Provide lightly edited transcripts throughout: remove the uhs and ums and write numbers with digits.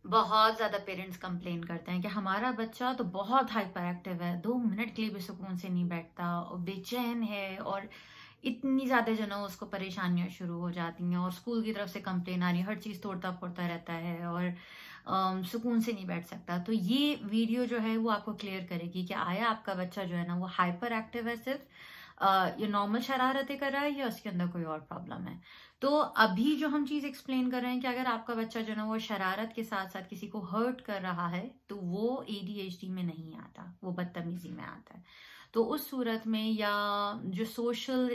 बहुत ज़्यादा parents complain करते हैं कि हमारा बच्चा तो बहुत हाइपर एक्टिव है, 2 मिनट के लिए भी सुकून से नहीं बैठता और बेचैन है, और इतनी ज़्यादा जो ना उसको परेशानियां शुरू हो जाती हैं, और स्कूल की तरफ से कंप्लेन आ रही है, हर चीज़ तोड़ता फोड़ता रहता है, और सुकून से नहीं बैठ सकता। तो ये वीडियो जो है वो आपको क्लियर करेगी कि आया आपका बच्चा जो है ना वो हाइपर एक्टिव है, सिर्फ ये नॉर्मल शरारतें कर रहा है या उसके अंदर कोई और प्रॉब्लम है। तो अभी जो हम चीज एक्सप्लेन कर रहे हैं कि अगर आपका बच्चा जो है ना वो शरारत के साथ साथ किसी को हर्ट कर रहा है, तो वो एडीएचडी में नहीं आता, वो बदतमीजी में आता है। तो उस सूरत में, या जो सोशल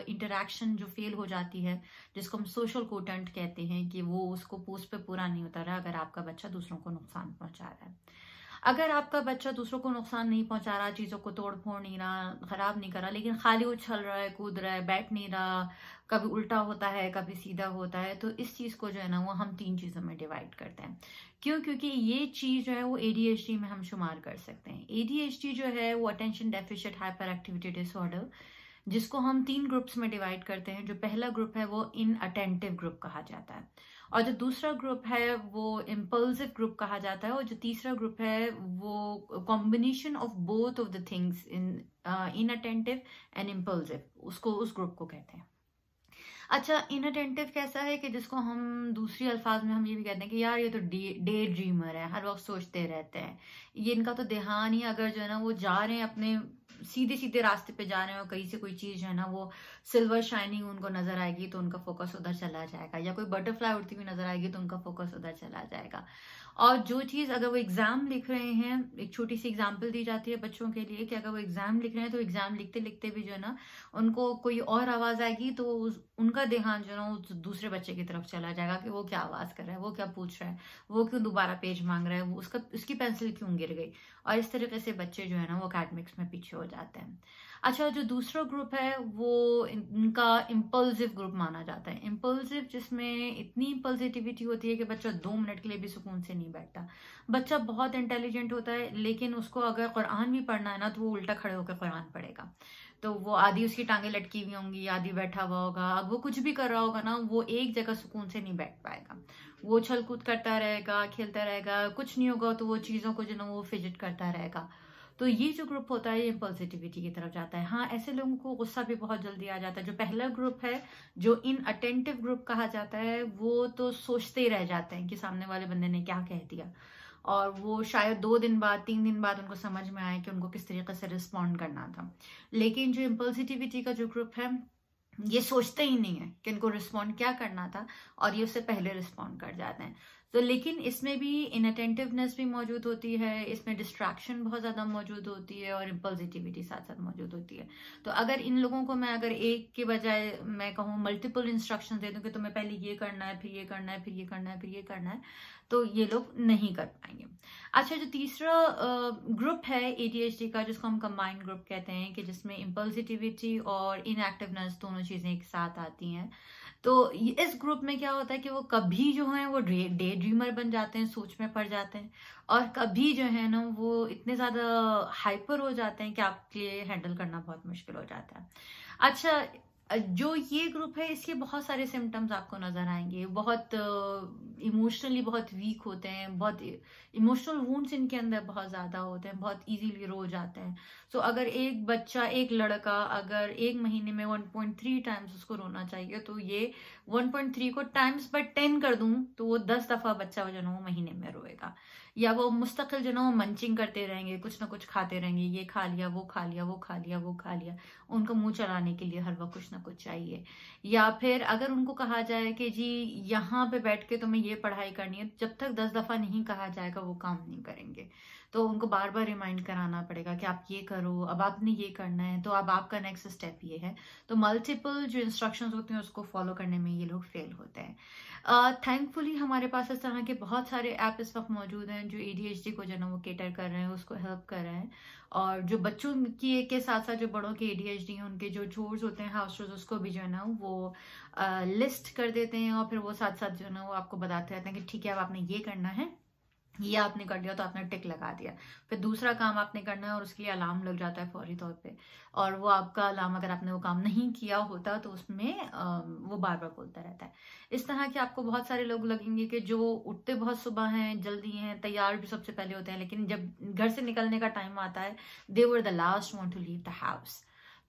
इंटरेक्शन जो फेल हो जाती है, जिसको हम सोशल कोटेंट कहते हैं, कि वो उसको पोस्ट पे पूरा नहीं उतर रहा, अगर आपका बच्चा दूसरों को नुकसान पहुंचा रहा है। अगर आपका बच्चा दूसरों को नुकसान नहीं पहुंचा रहा, चीजों को तोड़ फोड़ नहीं रहा, खराब नहीं कर रहा, लेकिन खाली उछल रहा है, कूद रहा है, बैठ नहीं रहा, कभी उल्टा होता है, कभी सीधा होता है, तो इस चीज को जो है ना वो हम 3 चीजों में डिवाइड करते हैं। क्यों? क्योंकि ये चीज जो है वो एडीएचडी में हम शुमार कर सकते हैं। एडीएचडी जो है वो attention deficit hyper activity disorder, जिसको हम 3 ग्रुप्स में डिवाइड करते हैं। जो पहला ग्रुप है वो इन अटेंटिव ग्रुप कहा जाता है, और जो दूसरा ग्रुप है वो इम्पल्सिव ग्रुप कहा जाता है, और जो तीसरा ग्रुप है वो combination of both of the things, in attentive and impulsive, उसको उस ग्रुप को कहते हैं। अच्छा, इनअटेंटिव कैसा है कि जिसको हम दूसरी अल्फाज में हम ये भी कहते हैं कि यार ये तो डे ड्रीमर है, हर वक्त सोचते रहते हैं, ये इनका तो ध्यान ही, अगर जो है ना वो जा रहे हैं अपने सीधे सीधे रास्ते पे जा रहे हैं और कहीं से कोई चीज है ना वो सिल्वर शाइनिंग उनको नजर आएगी तो उनका फोकस उधर चला जाएगा, या कोई बटरफ्लाई उड़ती हुई नजर आएगी तो उनका फोकस उधर चला जाएगा। और जो चीज, अगर वो एग्जाम लिख रहे हैं, एक छोटी सी एग्जाम्पल दी जाती है बच्चों के लिए कि अगर वो एग्जाम लिख रहे हैं तो एग्जाम लिखते लिखते भी जो है ना उनको कोई और आवाज आएगी तो उनका ध्यान जो है ना वो दूसरे बच्चे की तरफ चला जाएगा कि वो क्या आवाज कर रहा है, वो क्या पूछ रहा है, वो क्यों दोबारा पेज मांग रहा है, वो उसकी पेंसिल क्यों गिर गई। और इस तरीके से बच्चे जो है ना वो अकेडमिक्स में पीछे हो जाते हैं। अच्छा, जो दूसरा ग्रुप है वो इनका इम्पल्सिव ग्रुप माना जाता है। इम्पल्सिव जिसमें इतनी इम्पल्सिटिविटी होती है कि बच्चा 2 मिनट के लिए भी सुकून से नहीं बैठता। बच्चा बहुत इंटेलिजेंट होता है, लेकिन उसको अगर कुरान भी पढ़ना है ना तो वो उल्टा खड़े होकर कुरान पढ़ेगा। तो वो आधी उसकी टांगे लटकी हुई होंगी, आधी बैठा हुआ होगा, अब वो कुछ भी कर रहा होगा ना वो एक जगह सुकून से नहीं बैठ पाएगा। वो उछल कूद करता रहेगा, खेलता रहेगा, कुछ नहीं होगा तो वो चीजों को जो ना वो फिजिट करता रहेगा। तो ये जो ग्रुप होता है ये पॉजिटिविटी की तरफ जाता है। हाँ, ऐसे लोगों को गुस्सा भी बहुत जल्दी आ जाता है। जो पहला ग्रुप है, जो इन अटेंटिव ग्रुप कहा जाता है, वो तो सोचते ही रह जाते हैं कि सामने वाले बंदे ने क्या कह दिया, और वो शायद 2 दिन बाद 3 दिन बाद उनको समझ में आए कि उनको किस तरीके से रिस्पॉन्ड करना था। लेकिन जो इम्पल्सिटिविटी का जो ग्रुप है, ये सोचते ही नहीं है कि इनको रिस्पॉन्ड क्या करना था, और ये उससे पहले रिस्पॉन्ड कर जाते हैं। तो लेकिन इसमें भी इनअटेंटिवनेस भी मौजूद होती है, इसमें डिस्ट्रैक्शन बहुत ज्यादा मौजूद होती है, और इम्पल्सिटिविटी साथ साथ मौजूद होती है। तो अगर इन लोगों को मैं अगर एक के बजाय मैं कहूँ मल्टीपल इंस्ट्रक्शन दे दूं कि तुम्हें पहले ये करना है, फिर ये करना है, फिर ये करना है, फिर ये करना है, तो ये लोग नहीं कर पाएंगे। अच्छा, जो तीसरा ग्रुप है एडीएचडी का, जिसको हम कंबाइंड ग्रुप कहते हैं, कि जिसमें इम्पल्सिटिविटी और इनएक्टिवनेस दोनों चीजें एक साथ आती हैं, तो इस ग्रुप में क्या होता है कि वो कभी जो है वो डे ड्रीमर बन जाते हैं, सोच में पड़ जाते हैं, और कभी जो है ना वो इतने ज्यादा हाइपर हो जाते हैं कि आपके लिए हैंडल करना बहुत मुश्किल हो जाता है। अच्छा, जो ये ग्रुप है इसके बहुत सारे सिम्टम्स आपको नजर आएंगे। बहुत इमोशनली बहुत वीक होते हैं, बहुत इमोशनल वुंड्स इनके अंदर बहुत ज्यादा होते हैं, बहुत इजीली रो जाते हैं। सो अगर एक बच्चा, एक लड़का अगर एक महीने में 1.3 टाइम्स उसको रोना चाहिए, तो ये 1.3 को टाइम्स बाय 10 कर दूं तो वो 10 दफा बच्चा जो ना वो महीने में रोएगा। या वो मुस्तकिल जो ना वो मंचिंग करते रहेंगे, कुछ ना कुछ खाते रहेंगे, ये खा लिया, वो खा लिया, वो खा लिया, वो खा लिया, उनको मुंह चलाने के लिए हर वक्त कुछ ना कुछ चाहिए। या फिर अगर उनको कहा जाए कि जी यहाँ पे बैठ के तुम्हें ये पढ़ाई करनी है, जब तक 10 दफा नहीं कहा जाएगा वो काम नहीं करेंगे। तो उनको बार बार रिमाइंड कराना पड़ेगा कि आप ये करो, अब आपने ये करना है, तो अब आपका नेक्स्ट स्टेप ये है। तो मल्टीपल जो इंस्ट्रक्शंस होते हैं उसको फॉलो करने में ये लोग फेल होते हैं। थैंकफुली हमारे पास इस तरह के बहुत सारे ऐप इस वक्त मौजूद हैं जो एडीएचडी को जो ना वो केटर कर रहे हैं, उसको हेल्प कर रहे हैं। और जो बच्चों की के साथ साथ जो बड़ों के एडीएचडी हैं उनके जो चोर्स होते हैं, हाउस चोर्स, उसको भी जो है ना वो लिस्ट कर देते हैं, और फिर वो साथ साथ जो है ना वो आपको बताते रहते हैं कि ठीक है अब आपने ये करना है, ये आपने कर लिया तो आपने टिक लगा दिया। फिर दूसरा काम आपने करना है और उसके लिए अलार्म लग जाता है फौरी तौर पे, और वो आपका अलार्म, अगर आपने वो काम नहीं किया होता तो उसमें वो बार बार बोलता रहता है। इस तरह के आपको बहुत सारे लोग लगेंगे कि जो उठते बहुत सुबह हैं, जल्दी हैं, तैयार भी सबसे पहले होते हैं, लेकिन जब घर से निकलने का टाइम आता है they were the last one to leave the house.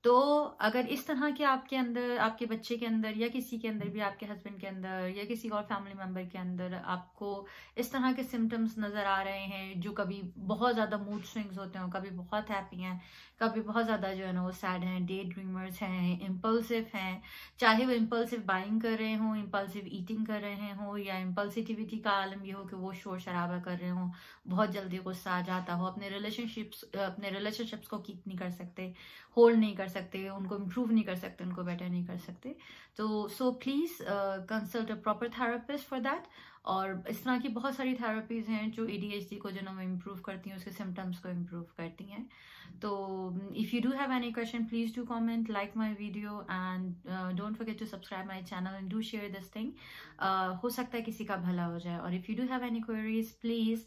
तो अगर इस तरह के आपके अंदर, आपके बच्चे के अंदर, या किसी के अंदर भी, आपके हस्बैंड के अंदर या किसी और फैमिली मेंबर के अंदर आपको इस तरह के सिम्टम्स नजर आ रहे हैं, जो कभी बहुत ज्यादा मूड स्विंग्स होते हैं, कभी बहुत हैप्पी हैं, कभी बहुत ज्यादा जो है ना वो सैड हैं, डे ड्रीमर्स हैं, इम्पल्सिव हैं, चाहे वो इम्पल्सिव बाइंग कर रहे हो, इम्पल्सिव ईटिंग कर रहे हो, या इम्पल्सिटिविटी का आलम ये हो कि वो शोर शराबा कर रहे हो, बहुत जल्दी गुस्सा आ जाता हो, अपने रिलेशनशिप्स को कीप नहीं कर सकते, होल्ड नहीं कर सकते, उनको इम्प्रूव नहीं कर सकते, उनको बेटर नहीं कर सकते, तो so please consult a proper therapist for that. और इस तरह की बहुत सारी थेरेपीज हैं जो एडीएचडी को जो है इम्प्रूव करती हैं, उसके सिम्टम्स को इम्प्रूव करती हैं। तो if you do have any question, please do comment, like my video, and don't forget to subscribe my channel and do share this thing. हो सकता है किसी का भला हो जाए। और if you do have any queries, please